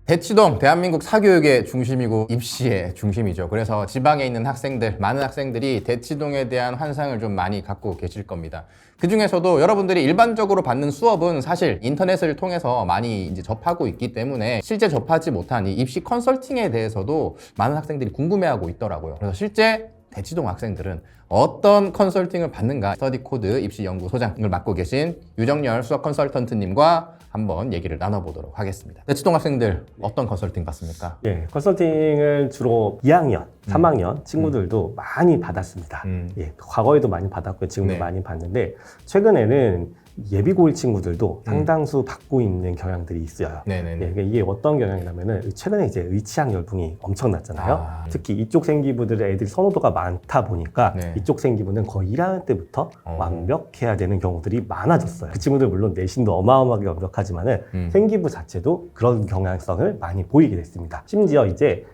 대치동 대한민국 사교육의 중심이고 입시의 중심이죠. 그래서 지방에 있는 학생들, 많은 학생들이 대치동에 대한 환상을 좀 많이 갖고 계실 겁니다. 그 중에서도 여러분들이 일반적으로 받는 수업은 사실 인터넷을 통해서 많이 이제 접하고 있기 때문에 실제 접하지 못한 이 입시 컨설팅에 대해서도 많은 학생들이 궁금해하고 있더라고요. 그래서 실제 대치동 학생들은 어떤 컨설팅을 받는가, 스터디코드 입시연구소장을 맡고 계신 유정열 수석 컨설턴트님과 한번 얘기를 나눠보도록 하겠습니다. 대치동 학생들 어떤 컨설팅 받습니까? 예, 컨설팅을 주로 2학년, 3학년 친구들도 많이 받았습니다. 예, 과거에도 많이 받았고요. 지금도 네. 많이 받는데 최근에는 예비고1 친구들도 상당수 받고 있는 경향들이 있어요. 네네네. 예, 그러니까 이게 어떤 경향이냐면은 최근에 이제 의치학 열풍이 엄청났잖아요. 특히 이쪽 생기부들의 애들이 선호도가 많다 보니까 네. 이쪽 생기부는 거의 1학년 때부터 완벽해야 되는 경우들이 많아졌어요. 그 친구들 물론 내신도 어마어마하게 완벽하지만은 생기부 자체도 그런 경향성을 많이 보이게 됐습니다. 심지어 이제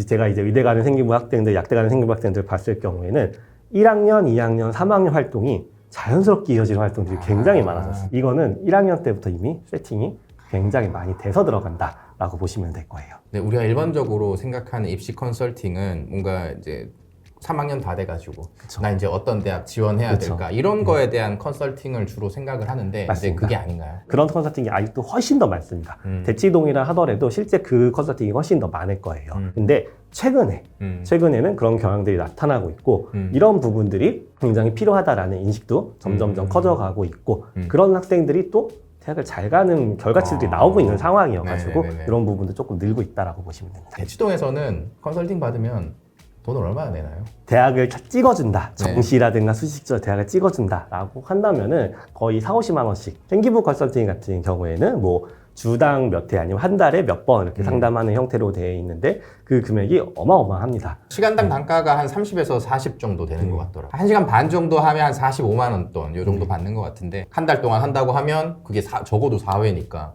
제가 이제 의대 가는 생기부 학생들, 약대 가는 생기부 학생들 봤을 경우에는 1학년, 2학년, 3학년 활동이 자연스럽게 이어지는 활동들이 굉장히 많아졌어요. 이거는 1학년 때부터 이미 세팅이 굉장히 많이 돼서 들어간다라고 보시면 될 거예요. 네, 우리가 일반적으로 생각하는 입시 컨설팅은 뭔가 이제 3학년 다 돼가지고 그쵸. 나 이제 어떤 대학 지원해야 그쵸. 될까 이런 거에 대한 컨설팅을 주로 생각을 하는데 이제 맞습니다. 그게 아닌가요? 그런 컨설팅이 아직도 훨씬 더 많습니다. 대치동이라 하더라도 실제 그 컨설팅이 훨씬 더 많을 거예요. 근데 최근에는 그런 경향들이 나타나고 있고 이런 부분들이 굉장히 필요하다라는 인식도 점점점 커져가고 있고 그런 학생들이 또 대학을 잘 가는 결과치들이 나오고 있는 상황이어가지고 네네네네. 이런 부분도 조금 늘고 있다라고 보시면 됩니다. 대치동에서는 컨설팅 받으면 돈을 얼마나 내나요? 대학을 찍어준다. 네. 정시라든가 수시적 대학을 찍어준다라고 한다면은 거의 4, 50만 원씩. 생기부 컨설팅 같은 경우에는 뭐 주당 몇 회 아니면 한 달에 몇 번 이렇게 상담하는 형태로 되어 있는데 그 금액이 어마어마합니다. 시간당 단가가 한 30에서 40 정도 되는 것 같더라고요. 1시간 반 정도 하면 한 45만 원 돈, 요 정도 받는 것 같은데 한 달 동안 한다고 하면 그게 적어도 4회니까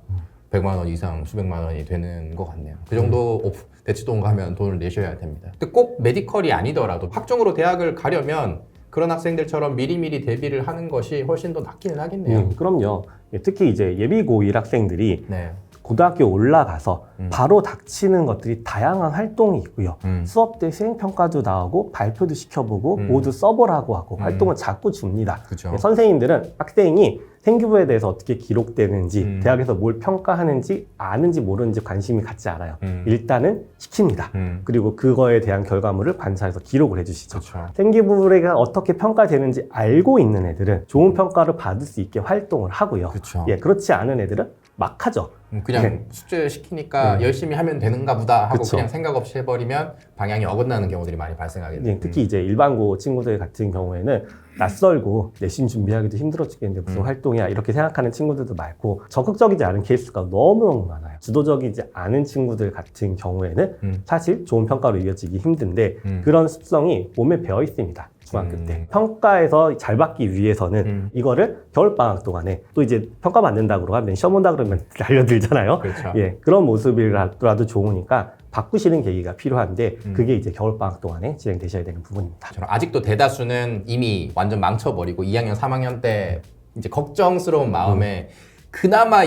100만 원 이상 수백만 원이 되는 것 같네요. 그 정도 대치동 가면 돈을 내셔야 됩니다. 근데 꼭 메디컬이 아니더라도 학종으로 대학을 가려면 그런 학생들처럼 미리미리 대비를 하는 것이 훨씬 더 낫기는 하겠네요. 그럼요. 특히 이제 예비고1 학생들이 네. 고등학교 올라가서 바로 닥치는 것들이 다양한 활동이 있고요. 수업 때 수행평가도 나오고 발표도 시켜보고 모두 써보라고 하고 활동을 자꾸 줍니다. 그죠. 선생님들은 학생이 생기부에 대해서 어떻게 기록되는지 대학에서 뭘 평가하는지 아는지 모르는지 관심이 갖지 않아요. 일단은 시킵니다. 그리고 그거에 대한 결과물을 반사해서 기록을 해주시죠. 그쵸. 생기부가 어떻게 평가되는지 알고 있는 애들은 좋은 평가를 받을 수 있게 활동을 하고요. 그쵸. 예, 그렇지 않은 애들은 막 하죠. 그냥 네. 숙제 시키니까 열심히 하면 되는가 보다 하고 그쵸. 그냥 생각 없이 해버리면 방향이 어긋나는 경우들이 많이 발생하게 돼요. 예, 특히 이제 일반고 친구들 같은 경우에는 낯설고 내신 준비하기도 힘들어 죽겠는데 무슨 활동이야 이렇게 생각하는 친구들도 많고 적극적이지 않은 케이스가 너무너무 많아요. 주도적이지 않은 친구들 같은 경우에는 사실 좋은 평가로 이어지기 힘든데 그런 습성이 몸에 배어 있습니다. 중학교 때 평가에서 잘 받기 위해서는 이거를 겨울방학 동안에 또 이제 평가 받는다고 하면 시험 온다 그러면 달려들잖아요. 그렇죠. 예, 그런 모습이라도 좋으니까 바꾸시는 계기가 필요한데 그게 이제 겨울방학 동안에 진행되셔야 되는 부분입니다. 저는 아직도 대다수는 이미 완전 망쳐버리고 2학년, 3학년 때 이제 걱정스러운 마음에 그나마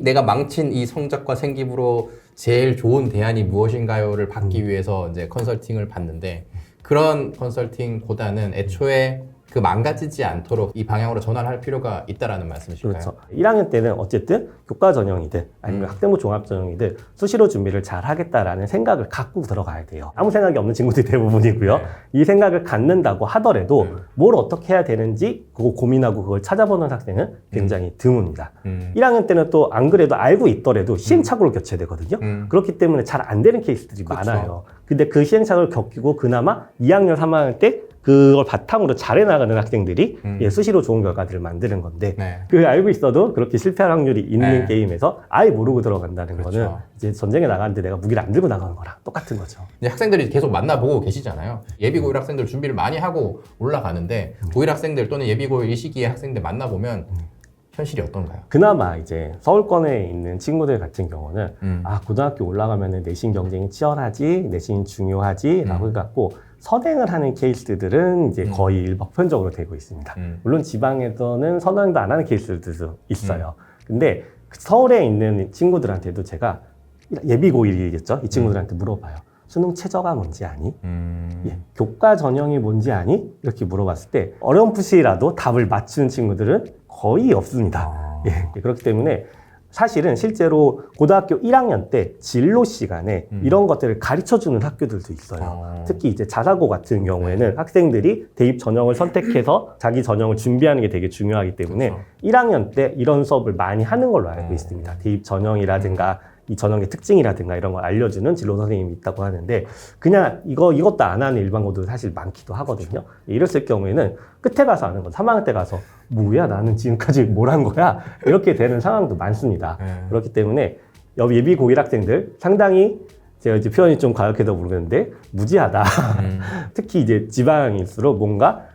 내가 망친 이 성적과 생기부로 제일 좋은 대안이 무엇인가요를 받기 위해서 이제 컨설팅을 받는데 그런 컨설팅보다는 애초에 그 망가지지 않도록 이 방향으로 전환을 할 필요가 있다라는 말씀이실까요? 그렇죠. 1학년 때는 어쨌든 교과 전형이든 아니면 학생부 종합 전형이든 수시로 준비를 잘 하겠다라는 생각을 갖고 들어가야 돼요. 아무 생각이 없는 친구들이 대부분이고요. 네. 이 생각을 갖는다고 하더라도 뭘 어떻게 해야 되는지 그거 고민하고 그걸 찾아보는 학생은 굉장히 드뭅니다. 1학년 때는 또 안 그래도 알고 있더라도 시행착오를 겪어야 되거든요. 그렇기 때문에 잘 안 되는 케이스들이 그렇죠. 많아요. 근데 그 시행착오를 겪이고 그나마 2학년, 3학년 때 그걸 바탕으로 잘해 나가는 학생들이 예, 수시로 좋은 결과들을 만드는 건데 네. 그 알고 있어도 그렇게 실패할 확률이 있는 네. 게임에서 아예 모르고 들어간다는 그렇죠. 거는 이제 전쟁에 나가는데 내가 무기를 안 들고 나가는 거랑 똑같은 거죠. 이제 학생들이 계속 만나보고 계시잖아요. 예비 고1 학생들 준비를 많이 하고 올라가는데 고1 학생들 또는 예비 고1 이 시기에 학생들 만나보면 현실이 어떤가요? 그나마 이제 서울권에 있는 친구들 같은 경우는 아 고등학교 올라가면은 내신 경쟁이 치열하지 내신이 중요하지 라고 해갖고 선행을 하는 케이스들은 이제 거의 일보편적으로 되고 있습니다. 물론 지방에서는 선행도 안 하는 케이스들도 있어요. 근데 서울에 있는 친구들한테도 제가 예비 고1이겠죠. 이 친구들한테 물어봐요. 수능 최저가 뭔지 아니? 예, 교과 전형이 뭔지 아니? 이렇게 물어봤을 때 어렴풋이라도 답을 맞추는 친구들은 거의 없습니다. 예, 그렇기 때문에 사실은 실제로 고등학교 1학년 때 진로 시간에 이런 것들을 가르쳐주는 학교들도 있어요. 특히 이제 자사고 같은 경우에는 학생들이 대입 전형을 선택해서 자기 전형을 준비하는 게 되게 중요하기 때문에 그렇죠. 1학년 때 이런 수업을 많이 하는 걸로 알고 있습니다. 대입 전형이라든가 이 전형의 특징이라든가 이런 걸 알려주는 진로 선생님이 있다고 하는데 그냥 이것도 안 하는 일반고도 사실 많기도 하거든요. 이랬을 경우에는 끝에 가서 아는 건 3학년 때 가서 뭐야 나는 지금까지 뭘 한 거야? 이렇게 되는 상황도 많습니다. 그렇기 때문에 예비 고1 학생들 상당히 제가 이제 표현이 좀 과격해서 모르겠는데 무지하다. 특히 이제 지방일수록 뭔가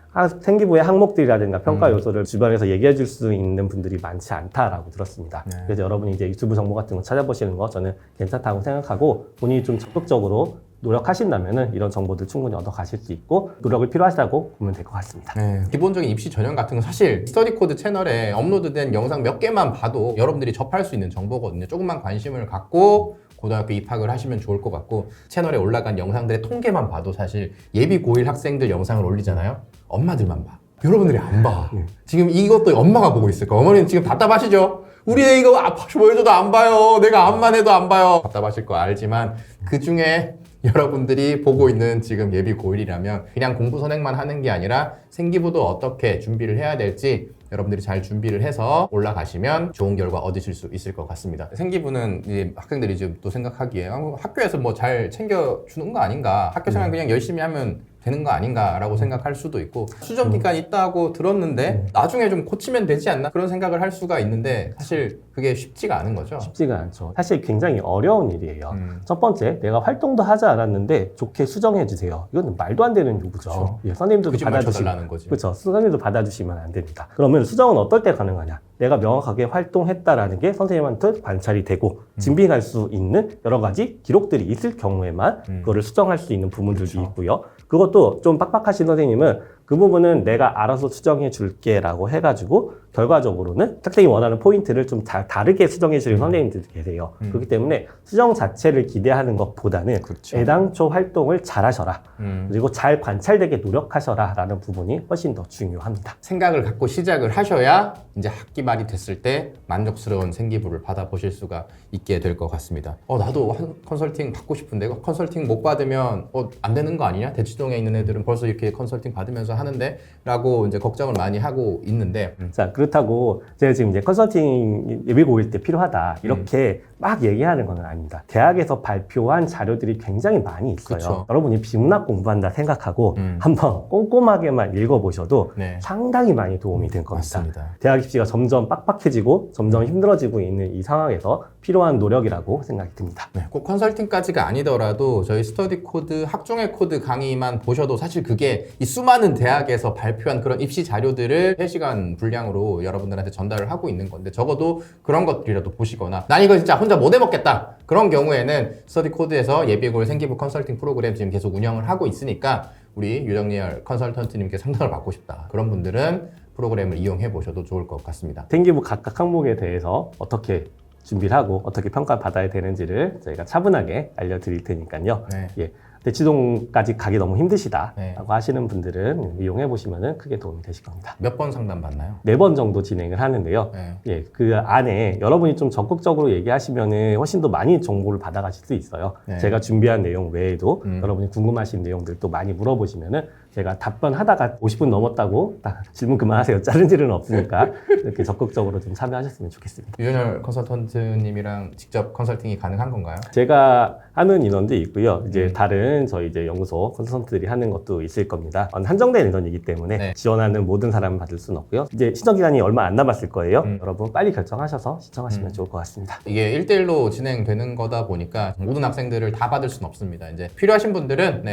생기부의 항목들이라든가 평가 요소를 주변에서 얘기해 줄 수 있는 분들이 많지 않다라고 들었습니다. 그래서 여러분이 이제 유튜브 정보 같은 거 찾아보시는 거 저는 괜찮다고 생각하고 본인이 좀 적극적으로 노력하신다면은 이런 정보들 충분히 얻어 가실 수 있고 노력을 필요하시다고 보면 될 것 같습니다. 기본적인 입시 전형 같은 거 사실 스터디 코드 채널에 업로드된 영상 몇 개만 봐도 여러분들이 접할 수 있는 정보거든요. 조금만 관심을 갖고 고등학교 입학을 하시면 좋을 것 같고 채널에 올라간 영상들의 통계만 봐도 사실 예비 고1 학생들 영상을 올리잖아요. 엄마들만 봐. 여러분들이 안 봐. 지금 이것도 엄마가 보고 있을 거예요. 어머니는 지금 답답하시죠? 우리 애 이거 아파서 보여줘도 안 봐요. 내가 암만 해도 안 봐요. 답답하실 거 알지만 그 중에 여러분들이 보고 있는 지금 예비 고1이라면 그냥 공부 선행만 하는 게 아니라 생기부도 어떻게 준비를 해야 될지 여러분들이 잘 준비를 해서 올라가시면 좋은 결과 얻으실 수 있을 것 같습니다. 생기부는 이제 학생들이 지금 또 생각하기에 학교에서 뭐 잘 챙겨주는 거 아닌가, 학교 생활 그냥 열심히 하면 되는 거 아닌가라고 생각할 수도 있고 수정 기간이 있다고 들었는데 나중에 좀 고치면 되지 않나 그런 생각을 할 수가 있는데 사실 그게 쉽지가 않은 거죠. 쉽지가 않죠. 사실 굉장히 어려운 일이에요. 첫 번째, 내가 활동도 하지 않았는데 좋게 수정해 주세요. 이건 말도 안 되는 요구죠. 그렇죠. 예, 선생님들도 거짓말 받아주시면 쳐달라는 거지. 그렇죠. 선생님도 받아주시면 안 됩니다. 그러면 수정은 어떨 때 가능하냐? 내가 명확하게 활동했다라는 게 선생님한테 관찰이 되고 증빙할 수 있는 여러 가지 기록들이 있을 경우에만 그거를 수정할 수 있는 부분들도 그렇죠. 있고요. 그것도 좀 빡빡하신 선생님은 그 부분은 내가 알아서 수정해 줄게 라고 해가지고 결과적으로는 학생이 원하는 포인트를 좀 다르게 수정해 주는 선생님들도 계세요. 그렇기 때문에 수정 자체를 기대하는 것보다는 그렇죠. 애당초 활동을 잘 하셔라. 그리고 잘 관찰되게 노력하셔라 라는 부분이 훨씬 더 중요합니다. 생각을 갖고 시작을 하셔야 이제 학기 말이 됐을 때 만족스러운 생기부를 받아보실 수가 있게 될 것 같습니다. 나도 컨설팅 받고 싶은데 컨설팅 못 받으면 안 되는 거 아니냐? 대치동에 있는 애들은 벌써 이렇게 컨설팅 받으면서 하는데 라고 이제 걱정을 많이 하고 있는데 자, 그렇다고 제가 지금 이제 컨설팅 예비 고1 때 필요하다 이렇게 막 얘기하는 건 아닙니다. 대학에서 발표한 자료들이 굉장히 많이 있어요. 그쵸. 여러분이 비문학 공부한다 생각하고 한번 꼼꼼하게만 읽어보셔도 네. 상당히 많이 도움이 될 겁니다. 맞습니다. 대학 입시가 점점 빡빡해지고 점점 힘들어지고 있는 이 상황에서 필요한 노력이라고 생각이 듭니다. 네, 꼭 컨설팅까지가 아니더라도 저희 스터디 코드, 학종의 코드 강의만 보셔도 사실 그게 이 수많은 대학에서 발표한 그런 입시 자료들을 3시간 분량으로 여러분들한테 전달을 하고 있는 건데 적어도 그런 것들이라도 보시거나 난 이거 진짜 혼자 못 해먹겠다 그런 경우에는 스터디 코드에서 예비고일 생기부 컨설팅 프로그램 지금 계속 운영을 하고 있으니까 우리 유정리얼 컨설턴트님께 상담을 받고 싶다 그런 분들은 프로그램을 이용해 보셔도 좋을 것 같습니다. 생기부 각각 항목에 대해서 어떻게 준비를 하고 어떻게 평가받아야 되는지를 저희가 차분하게 알려드릴 테니까요. 네. 예, 대치동까지 가기 너무 힘드시다 네. 라고 하시는 분들은 이용해 보시면 크게 도움이 되실 겁니다. 몇 번 상담 받나요? 4번 정도 진행을 하는데요. 네. 예, 그 안에 여러분이 좀 적극적으로 얘기하시면 훨씬 더 많이 정보를 받아가실 수 있어요. 네. 제가 준비한 내용 외에도 여러분이 궁금하신 내용들도 많이 물어보시면은 제가 답변하다가 50분 넘었다고 딱 질문 그만하세요. 자른 일은 없으니까 이렇게 적극적으로 좀 참여하셨으면 좋겠습니다. 유정리얼 컨설턴트님이랑 직접 컨설팅이 가능한 건가요? 제가 하는 인원도 있고요. 이제 다른 저희 이제 연구소 컨설턴트들이 하는 것도 있을 겁니다. 한정된 인원이기 때문에 네. 지원하는 모든 사람을 받을 수는 없고요. 이제 신청 기간이 얼마 안 남았을 거예요. 여러분 빨리 결정하셔서 신청하시면 좋을 것 같습니다. 이게 1대1로 진행되는 거다 보니까 모든 학생들을 다 받을 수는 없습니다. 이제 필요하신 분들은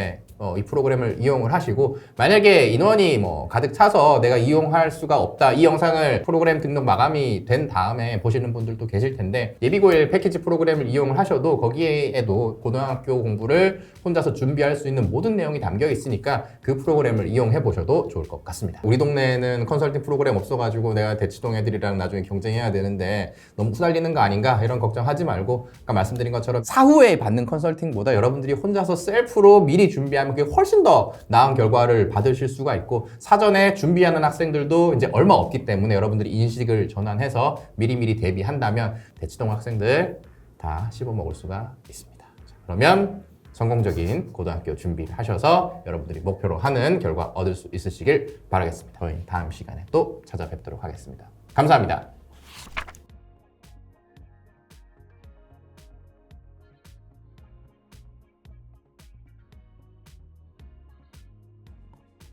이 프로그램을 이용을 하시고 만약에 인원이 가득 차서 내가 이용할 수가 없다. 이 영상을 프로그램 등록 마감이 된 다음에 보시는 분들도 계실 텐데 예비고일 패키지 프로그램을 이용을 하셔도 거기에도 고등학교 공부를 혼자 혼자서 준비할 수 있는 모든 내용이 담겨 있으니까 그 프로그램을 이용해 보셔도 좋을 것 같습니다. 우리 동네에는 컨설팅 프로그램 없어가지고 내가 대치동 애들이랑 나중에 경쟁해야 되는데 너무 후달리는 거 아닌가 이런 걱정하지 말고 아까 말씀드린 것처럼 사후에 받는 컨설팅보다 여러분들이 혼자서 셀프로 미리 준비하면 그게 훨씬 더 나은 결과를 받으실 수가 있고, 사전에 준비하는 학생들도 이제 얼마 없기 때문에 여러분들이 인식을 전환해서 미리미리 대비한다면 대치동 학생들 다 씹어먹을 수가 있습니다. 자, 그러면 성공적인 고등학교 준비를 하셔서 여러분들이 목표로 하는 결과 얻을 수 있으시길 바라겠습니다. 저희 다음 시간에 또 찾아뵙도록 하겠습니다. 감사합니다.